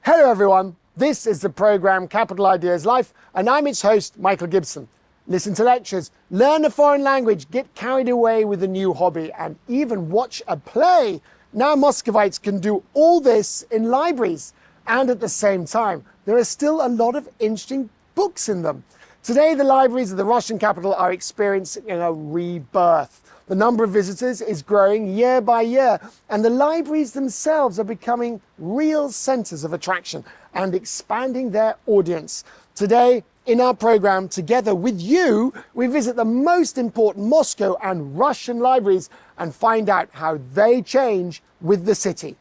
Hello everyone, this is the programme Capital Ideas Life and I'm its host, Michael Gibson. Listen to lectures, learn a foreign language, get carried away with a new hobby and even watch a play. Now Muscovites can do all this in libraries, and at the same time there are still a lot of interesting books in them. Today the libraries of the Russian capital are experiencing a rebirth. The number of visitors is growing year by year, and the libraries themselves are becoming real centres of attraction and expanding their audience. Today, in our programme, together with you, we visit the most important Moscow and Russian libraries and find out how they change with the city.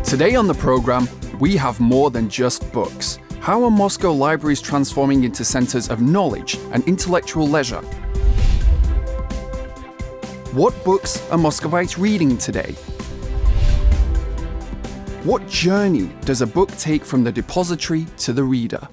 Today on the programme, we have more than just books. How are Moscow libraries transforming into centres of knowledge and intellectual leisure? What books are Muscovites reading today? What journey does a book take from the depository to the reader?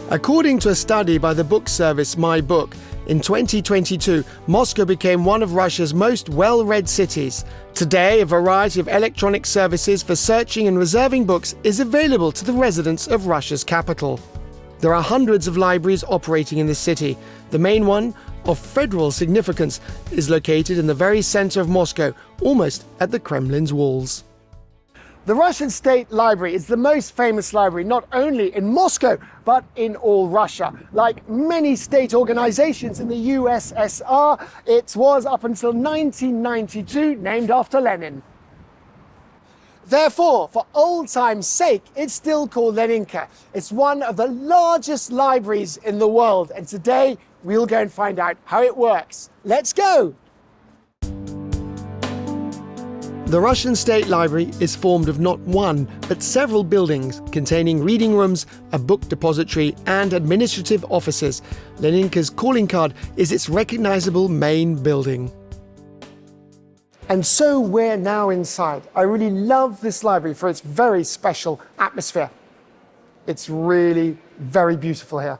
According to a study by the book service My Book, in 2022, Moscow became one of Russia's most well-read cities. Today, a variety of electronic services for searching and reserving books is available to the residents of Russia's capital. There are hundreds of libraries operating in the city. The main one, of federal significance, is located in the very center of Moscow, almost at the Kremlin's walls. The Russian State Library is the most famous library not only in Moscow, but in all Russia. Like many state organizations in the USSR, it was up until 1992 named after Lenin. Therefore, for old time's sake, it's still called Leninka. It's one of the largest libraries in the world, and today we'll go and find out how it works. Let's go! The Russian State Library is formed of not one, but several buildings containing reading rooms, a book depository, and administrative offices. Leninka's calling card is its recognizable main building. And so we're now inside. I really love this library for its very special atmosphere. It's really very beautiful here.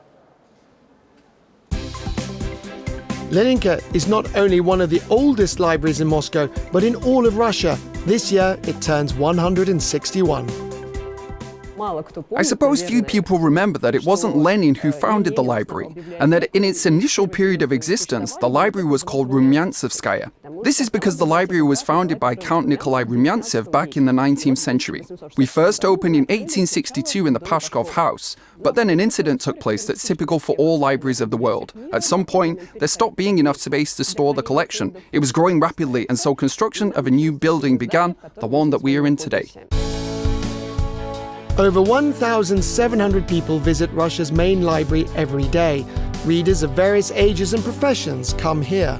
Leninka is not only one of the oldest libraries in Moscow, but in all of Russia. This year, it turns 161. I suppose few people remember that it wasn't Lenin who founded the library, and that in its initial period of existence, the library was called Rumyantsevskaya. This is because the library was founded by Count Nikolai Rumyantsev back in the 19th century. We first opened in 1862 in the Pashkov house, but then an incident took place that's typical for all libraries of the world. At some point, there stopped being enough space to store the collection. It was growing rapidly, and so construction of a new building began, the one that we are in today. Over 1,700 people visit Russia's main library every day. Readers of various ages and professions come here.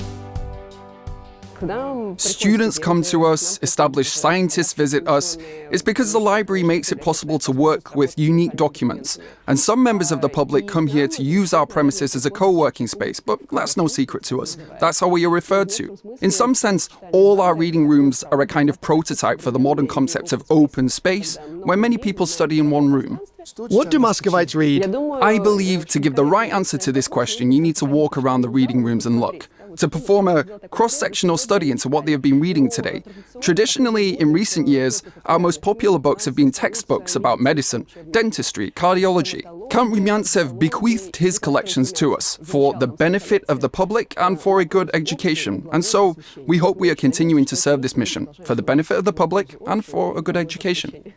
Students come to us, established scientists visit us. It's because the library makes it possible to work with unique documents. And some members of the public come here to use our premises as a co-working space, but that's no secret to us. That's how we are referred to. In some sense, all our reading rooms are a kind of prototype for the modern concept of open space, where many people study in one room. What do Muscovites read? I believe to give the right answer to this question, you need to walk around the reading rooms and look. To perform a cross-sectional study into what they have been reading today. Traditionally, in recent years, our most popular books have been textbooks about medicine, dentistry, cardiology. Count Rumyantsev bequeathed his collections to us for the benefit of the public and for a good education. And so, we hope we are continuing to serve this mission for the benefit of the public and for a good education.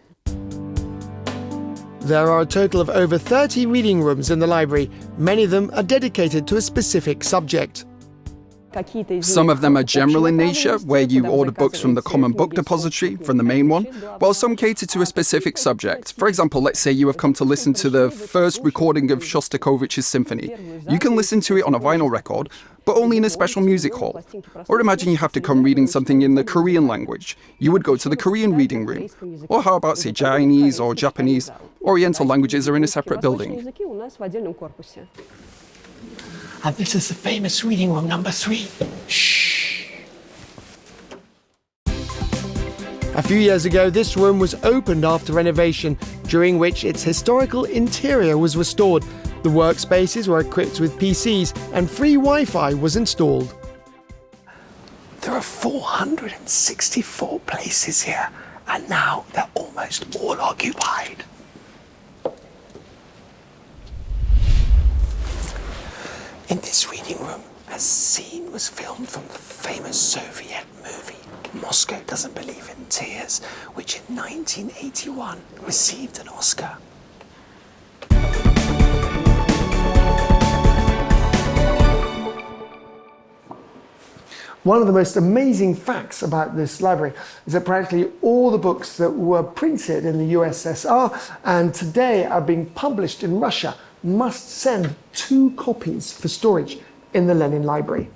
There are a total of over 30 reading rooms in the library. Many of them are dedicated to a specific subject. Some of them are general in nature, where you order books from the common book depository, from the main one, while some cater to a specific subject. For example, let's say you have come to listen to the first recording of Shostakovich's symphony. You can listen to it on a vinyl record, but only in a special music hall. Or imagine you have to come reading something in the Korean language. You would go to the Korean reading room. Or how about, say, Chinese or Japanese? Oriental languages are in a separate building. And this is the famous reading room number 3. Shh. A few years ago, this room was opened after renovation, during which its historical interior was restored. The workspaces were equipped with PCs and free Wi-Fi was installed. There are 464 places here, and now they're almost all occupied. In this reading room, a scene was filmed from the famous Soviet movie Moscow Doesn't Believe in Tears, which in 1981 received an Oscar. One of the most amazing facts about this library is that practically all the books that were printed in the USSR and today are being published in Russia must send 2 copies for storage in the Lenin Library.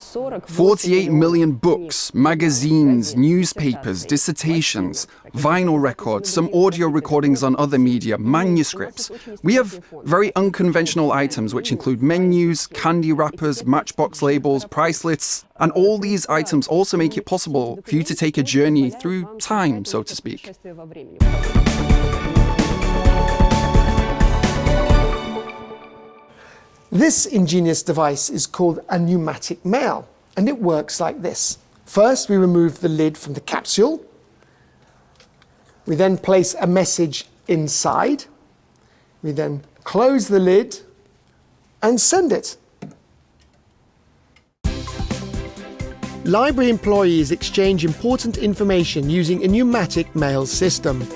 48 million books, magazines, newspapers, dissertations, vinyl records, some audio recordings on other media, manuscripts. We have very unconventional items which include menus, candy wrappers, matchbox labels, price lists, and all these items also make it possible for you to take a journey through time, so to speak. This ingenious device is called a pneumatic mail, and it works like this. First, we remove the lid from the capsule. We then place a message inside. We then close the lid and send it. Library employees exchange important information using a pneumatic mail system.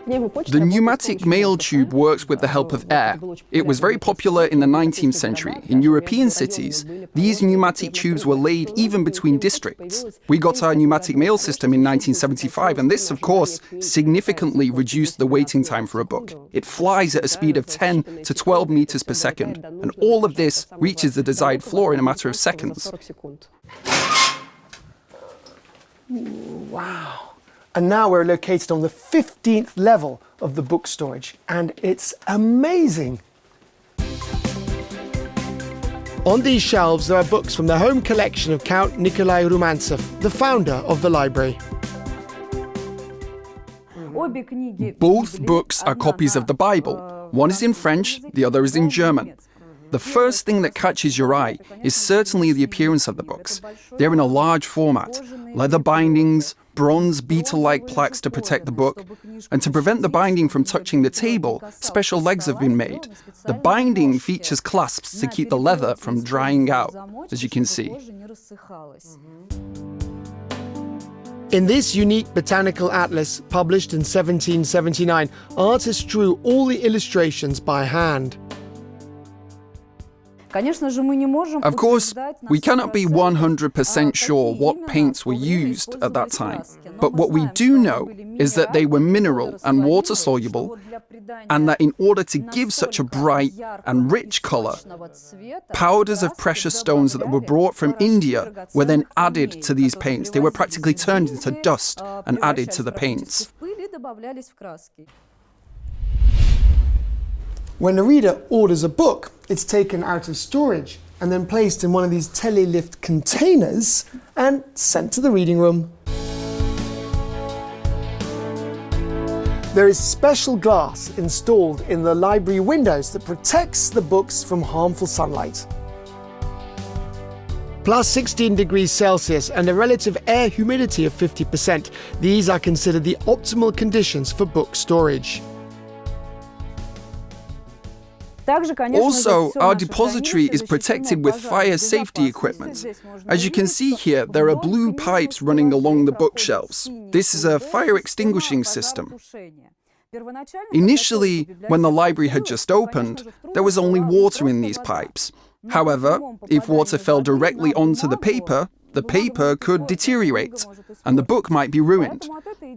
The pneumatic mail tube works with the help of air. It was very popular in the 19th century. In European cities, these pneumatic tubes were laid even between districts. We got our pneumatic mail system in 1975, and this, of course, significantly reduced the waiting time for a book. It flies at a speed of 10 to 12 meters per second, and all of this reaches the desired floor in a matter of seconds. Wow. And now we're located on the 15th level of the book storage, and it's amazing. On these shelves, there are books from the home collection of Count Nikolai Rumantsev, the founder of the library. Both books are copies of the Bible. One is in French, the other is in German. The first thing that catches your eye is certainly the appearance of the books. They're in a large format, leather bindings, bronze beetle-like plaques to protect the book, and to prevent the binding from touching the table, special legs have been made. The binding features clasps to keep the leather from drying out, as you can see. In this unique botanical atlas, published in 1779, artists drew all the illustrations by hand. Of course, we cannot be 100% sure what paints were used at that time, but what we do know is that they were mineral and water-soluble, and that in order to give such a bright and rich color, powders of precious stones that were brought from India were then added to these paints. They were practically turned into dust and added to the paints. When a reader orders a book, it's taken out of storage and then placed in one of these telelift containers and sent to the reading room. There is special glass installed in the library windows that protects the books from harmful sunlight. Plus 16 degrees Celsius and a relative air humidity of 50%. These are considered the optimal conditions for book storage. Also, our depository is protected with fire safety equipment. As you can see here, there are blue pipes running along the bookshelves. This is a fire extinguishing system. Initially, when the library had just opened, there was only water in these pipes. However, if water fell directly onto the paper could deteriorate, and the book might be ruined.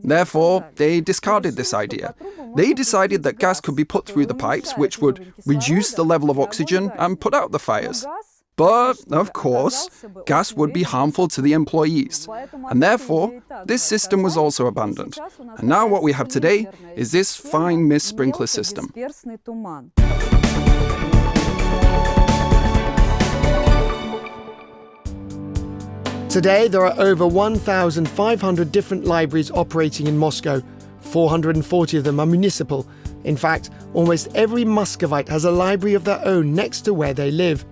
Therefore, they discarded this idea. They decided that gas could be put through the pipes, which would reduce the level of oxygen and put out the fires. But, of course, gas would be harmful to the employees, and therefore, this system was also abandoned. And now what we have today is this fine mist sprinkler system. Today, there are over 1,500 different libraries operating in Moscow. 440 of them are municipal. In fact, almost every Muscovite has a library of their own next to where they live.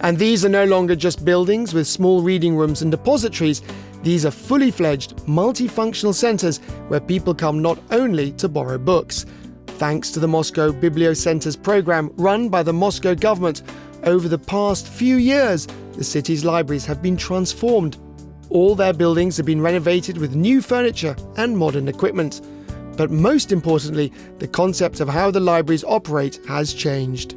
And these are no longer just buildings with small reading rooms and depositories. These are fully fledged, multifunctional centers where people come not only to borrow books. Thanks to the Moscow Bibliocenters program run by the Moscow government, over the past few years, the city's libraries have been transformed. All their buildings have been renovated with new furniture and modern equipment. But most importantly, the concept of how the libraries operate has changed.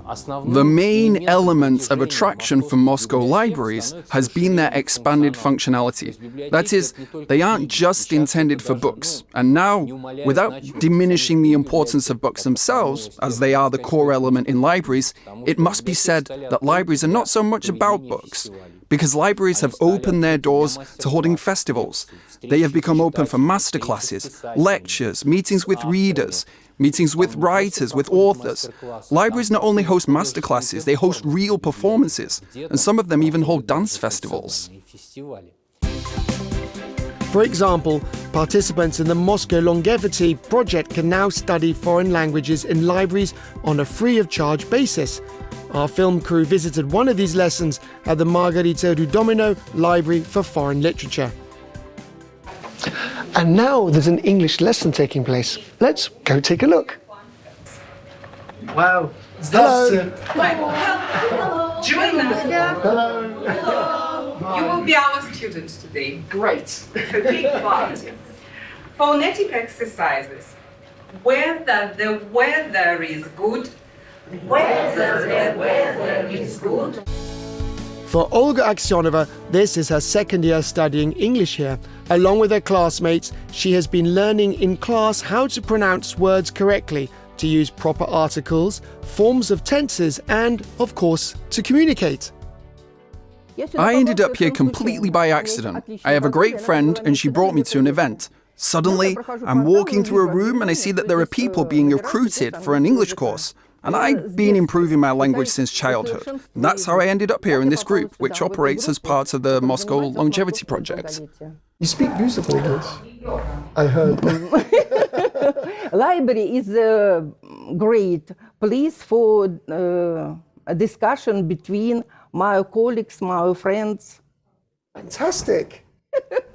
The main element of attraction for Moscow libraries has been their expanded functionality. That is, they aren't just intended for books. And now, without diminishing the importance of books themselves, as they are the core element in libraries, it must be said that libraries are not so much about books, because libraries have opened their doors to holding festivals. They have become open for masterclasses, lectures, meetings with readers, meetings with writers, with authors. Libraries not only host masterclasses, they host real performances, and some of them even hold dance festivals. For example, participants in the Moscow Longevity project can now study foreign languages in libraries on a free-of-charge basis. Our film crew visited one of these lessons at the Margarita Rudomino Library for Foreign Literature. And now there's an English lesson taking place. Let's go take a look. Wow. Hello. Hello. Join us. Hello. You will be our students today. Great. So take part. Phonetic exercises. Whether the weather is good. Whether the weather is good. For Olga Aksionova, this is her second year studying English here. Along with her classmates, she has been learning in class how to pronounce words correctly, to use proper articles, forms of tenses, and, of course, to communicate. I ended up here completely by accident. I have a great friend and she brought me to an event. Suddenly, I'm walking through a room and I see that there are people being recruited for an English course. And I've been improving my language since childhood. That's how I ended up here in this group, which operates as part of the Moscow Longevity Project. You speak beautiful English. I heard. Library is a great place for a discussion between my colleagues, my friends. Fantastic.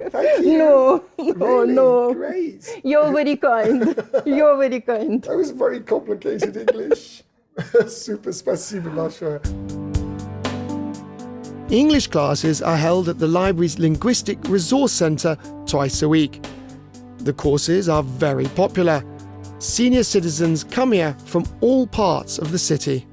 Thank you. No, Really? no. Great. You're very kind. You're very kind. That was very complicated English. Super spasibo большое. English classes are held at the library's Linguistic Resource Centre twice a week. The courses are very popular. Senior citizens come here from all parts of the city.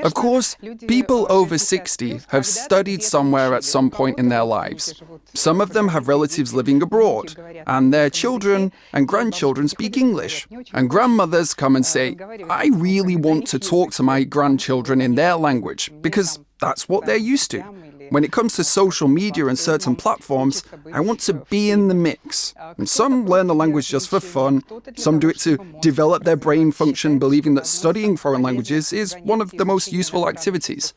Of course, people over 60 have studied somewhere at some point in their lives. Some of them have relatives living abroad, and their children and grandchildren speak English. And grandmothers come and say, I really want to talk to my grandchildren in their language, because that's what they're used to. When it comes to social media and certain platforms, I want to be in the mix. And some learn the language just for fun. Some do it to develop their brain function, believing that studying foreign languages is one of the most useful activities.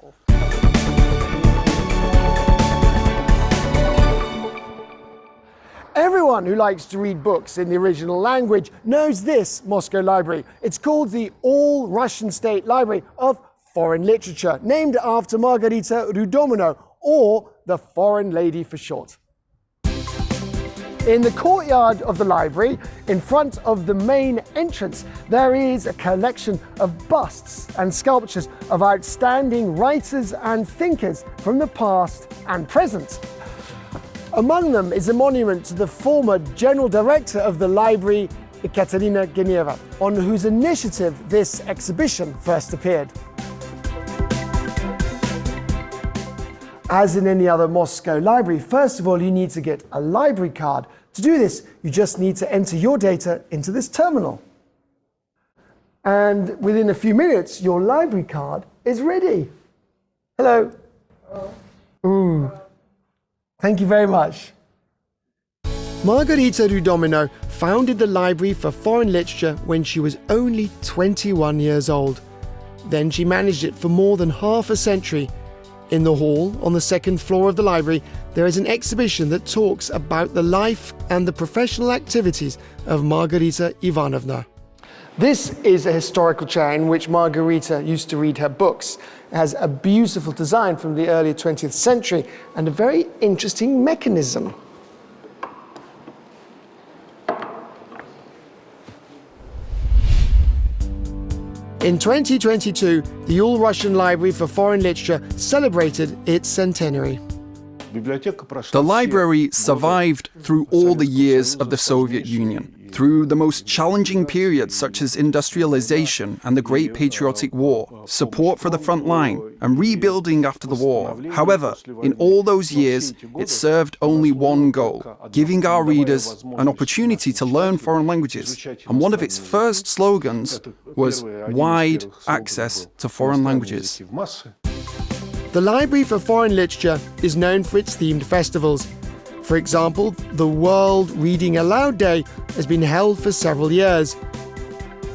Everyone who likes to read books in the original language knows this Moscow Library. It's called the All-Russian State Library of Foreign Literature, named after Margarita Rudomino, or the Foreign Lady for short. In the courtyard of the library, in front of the main entrance, there is a collection of busts and sculptures of outstanding writers and thinkers from the past and present. Among them is a monument to the former general director of the library, Ekaterina Genieva, on whose initiative this exhibition first appeared. As in any other Moscow library, first of all, you need to get a library card. To do this, you just need to enter your data into this terminal. And within a few minutes, your library card is ready. Hello. Ooh. Thank you very much. Margarita Rudomino founded the Library for Foreign Literature when she was only 21 years old. Then she managed it for more than half a century. In the hall, on the second floor of the library, there is an exhibition that talks about the life and the professional activities of Margarita Ivanovna. This is a historical chair in which Margarita used to read her books. It has a beautiful design from the early 20th century and a very interesting mechanism. In 2022, the All-Russian Library for Foreign Literature celebrated its centenary. The library survived through all the years of the Soviet Union, through the most challenging periods such as industrialization and the Great Patriotic War, support for the front line, and rebuilding after the war. However, in all those years, it served only one goal: giving our readers an opportunity to learn foreign languages. And one of its first slogans was wide access to foreign languages. The Library for Foreign Literature is known for its themed festivals. For example, the World Reading Aloud Day has been held for several years.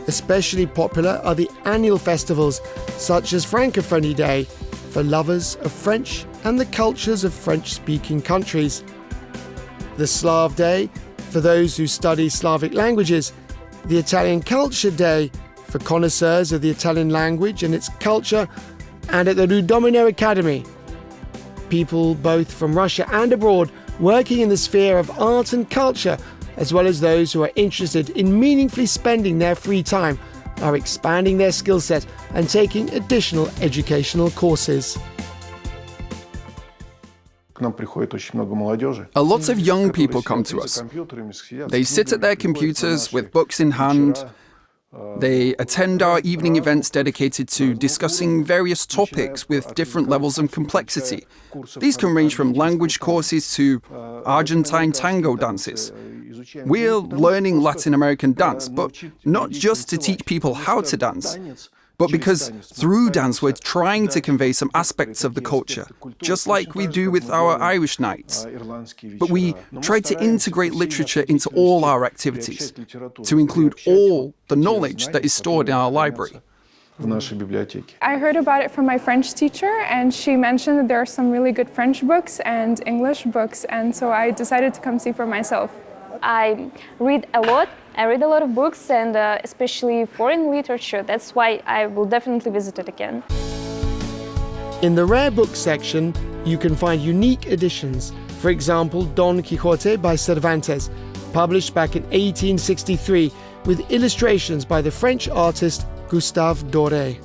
Especially popular are the annual festivals, such as Francophonie Day, for lovers of French and the cultures of French-speaking countries. The Slav Day, for those who study Slavic languages. The Italian Culture Day, for connoisseurs of the Italian language and its culture. And at the Rudomino Academy, people both from Russia and abroad working in the sphere of art and culture, as well as those who are interested in meaningfully spending their free time, are expanding their skill set and taking additional educational courses. A lot of young people come to us. They sit at their computers with books in hand. They attend our evening events dedicated to discussing various topics with different levels of complexity. These can range from language courses to Argentine tango dances. We're learning Latin American dance, but not just to teach people how to dance, but because through dance we're trying to convey some aspects of the culture, just like we do with our Irish nights. But we try to integrate literature into all our activities, to include all the knowledge that is stored in our library. I heard about it from my French teacher, and she mentioned that there are some really good French books and English books, and so I decided to come see for myself. I read a lot. I read a lot of books, and especially foreign literature. That's why I will definitely visit it again. In the rare books section, you can find unique editions. For example, Don Quixote by Cervantes, published back in 1863, with illustrations by the French artist Gustave Doré.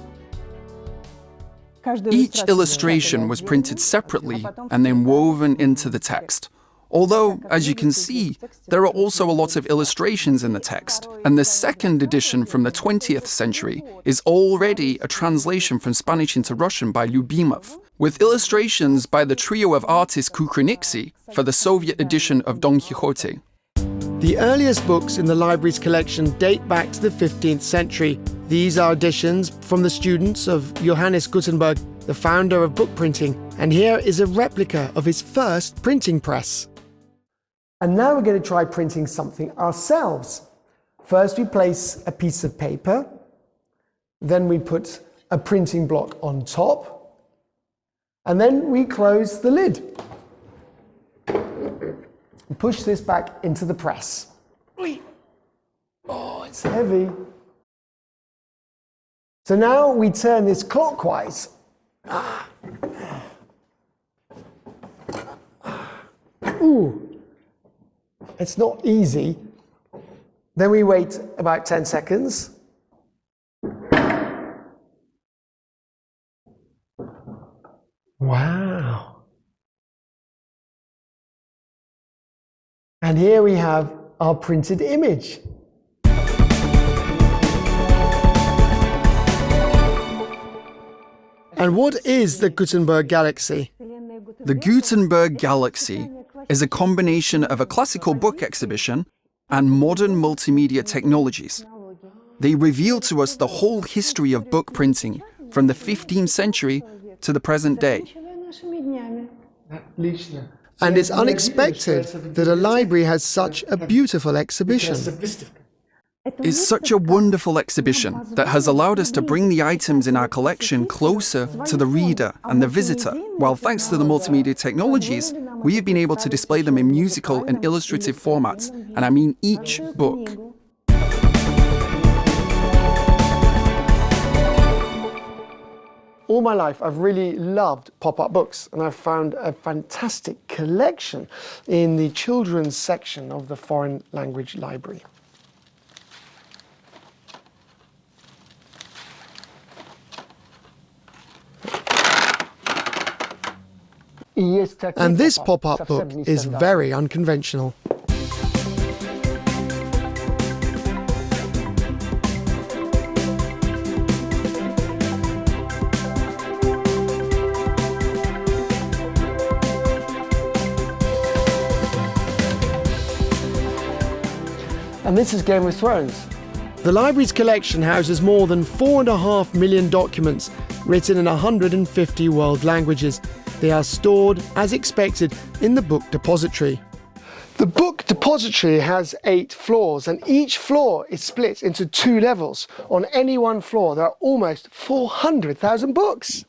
Each illustration was printed separately and then woven into the text. Although, as you can see, there are also a lot of illustrations in the text, and the second edition from the 20th century is already a translation from Spanish into Russian by Lyubimov, with illustrations by the trio of artists Kukrynyksy for the Soviet edition of Don Quixote. The earliest books in the library's collection date back to the 15th century. These are editions from the students of Johannes Gutenberg, the founder of book printing, and here is a replica of his first printing press. And now we're going to try printing something ourselves. First we place a piece of paper, then we put a printing block on top, and then we close the lid. And push this back into the press. Oh, it's heavy. So now we turn this clockwise. Ooh. It's not easy. Then we wait about 10 seconds. Wow. And here we have our printed image. And what is the Gutenberg Galaxy? The Gutenberg Galaxy is a combination of a classical book exhibition and modern multimedia technologies. They reveal to us the whole history of book printing from the 15th century to the present day. And it's unexpected that a library has such a beautiful exhibition. It's such a wonderful exhibition that has allowed us to bring the items in our collection closer to the reader and the visitor, while thanks to the multimedia technologies, we have been able to display them in musical and illustrative formats, and I mean each book. All my life, I've really loved pop-up books, and I've found a fantastic collection in the children's section of the Foreign Language Library. And this pop-up book is very unconventional. And this is Game of Thrones. The library's collection houses more than 4.5 million documents written in 150 world languages. They are stored, as expected, in the book depository. The book depository has 8 floors, and each floor is split into 2 levels. On any one floor, there are almost 400,000 books.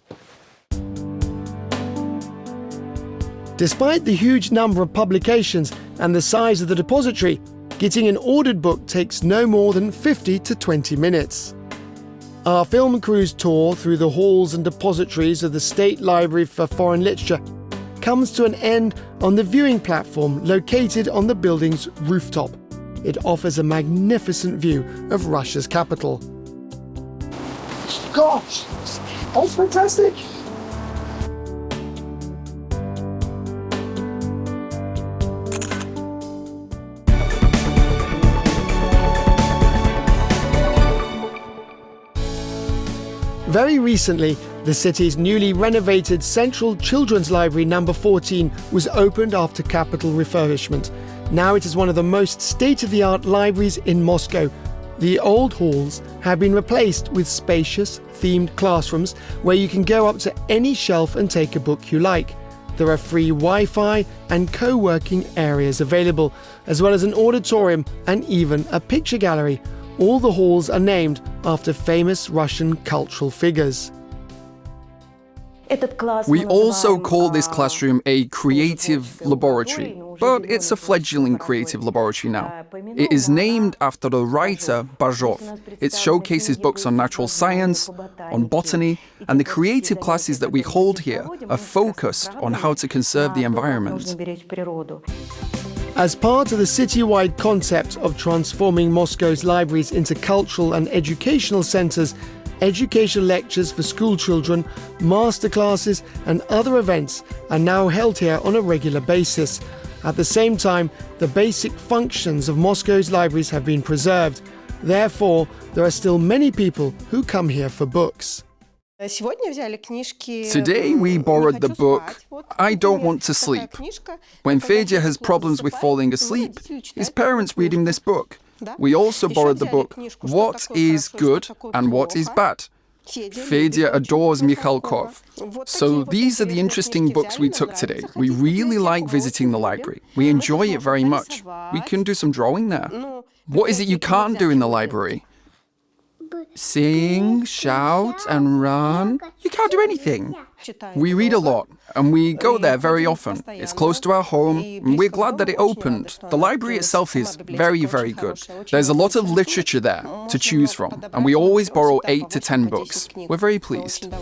Despite the huge number of publications and the size of the depository, getting an ordered book takes no more than 50 to 20 minutes. Our film crew's tour through the halls and depositories of the State Library for Foreign Literature comes to an end on the viewing platform located on the building's rooftop. It offers a magnificent view of Russia's capital. Gosh, that's fantastic! Very recently, the city's newly renovated Central Children's Library No. 14 was opened after capital refurbishment. Now it is one of the most state-of-the-art libraries in Moscow. The old halls have been replaced with spacious, themed classrooms where you can go up to any shelf and take a book you like. There are free Wi-Fi and co-working areas available, as well as an auditorium and even a picture gallery. All the halls are named after famous Russian cultural figures. We also call this classroom a creative laboratory, but it's a fledgling creative laboratory now. It is named after the writer Bajov. It showcases books on natural science, on botany, and the creative classes that we hold here are focused on how to conserve the environment. As part of the citywide concept of transforming Moscow's libraries into cultural and educational centres, educational lectures for school children, masterclasses and other events are now held here on a regular basis. At the same time, the basic functions of Moscow's libraries have been preserved. Therefore, there are still many people who come here for books. Today we borrowed the book I Don't Want to Sleep. When Fedya has problems with falling asleep, his parents read him this book. We also borrowed the book What is Good and What is Bad. Fedya adores Mikhalkov. So these are the interesting books we took today. We really like visiting the library. We enjoy it very much. We can do some drawing there. What is it you can't do in the library? Sing, shout, and run. You can't do anything. We read a lot, and we go there very often. It's close to our home, and we're glad that it opened. The library itself is very, very good. There's a lot of literature there to choose from, and we always borrow 8 to 10 books. We're very pleased.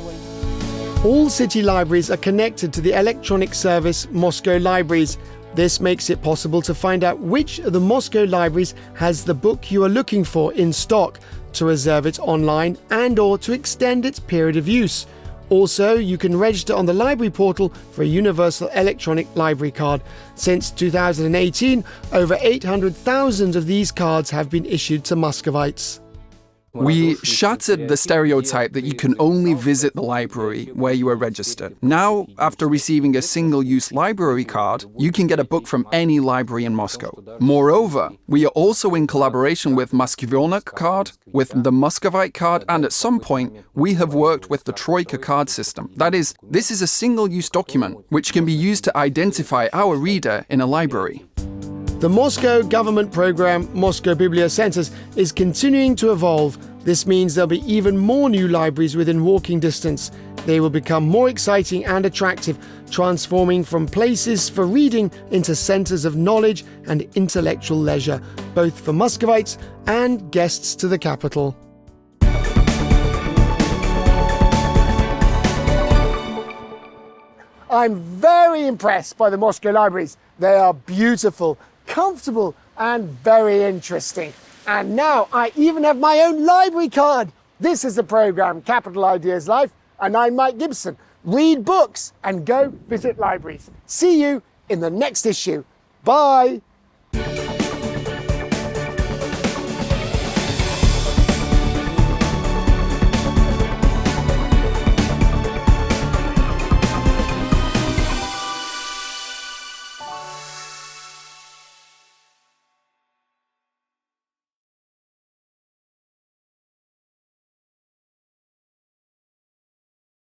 All city libraries are connected to the electronic service Moscow Libraries. This makes it possible to find out which of the Moscow libraries has the book you are looking for in stock, to reserve it online and/or to extend its period of use. Also, you can register on the library portal for a universal electronic library card. Since 2018, over 800,000 of these cards have been issued to Muscovites. We shattered the stereotype that you can only visit the library where you are registered. Now, after receiving a single-use library card, you can get a book from any library in Moscow. Moreover, we are also in collaboration with Muscovite card, with the Muscovite card, and at some point, we have worked with the Troika card system. That is, this is a single-use document which can be used to identify our reader in a library. The Moscow government program, Moscow Bibliocenters, is continuing to evolve. This means there'll be even more new libraries within walking distance. They will become more exciting and attractive, transforming from places for reading into centers of knowledge and intellectual leisure, both for Muscovites and guests to the capital. I'm very impressed by the Moscow libraries. They are beautiful, comfortable, and very interesting. And now I even have my own library card. This is the program Capital Ideas Life, and I'm Mike Gibson. Read books and go visit libraries. See you in the next issue. Bye.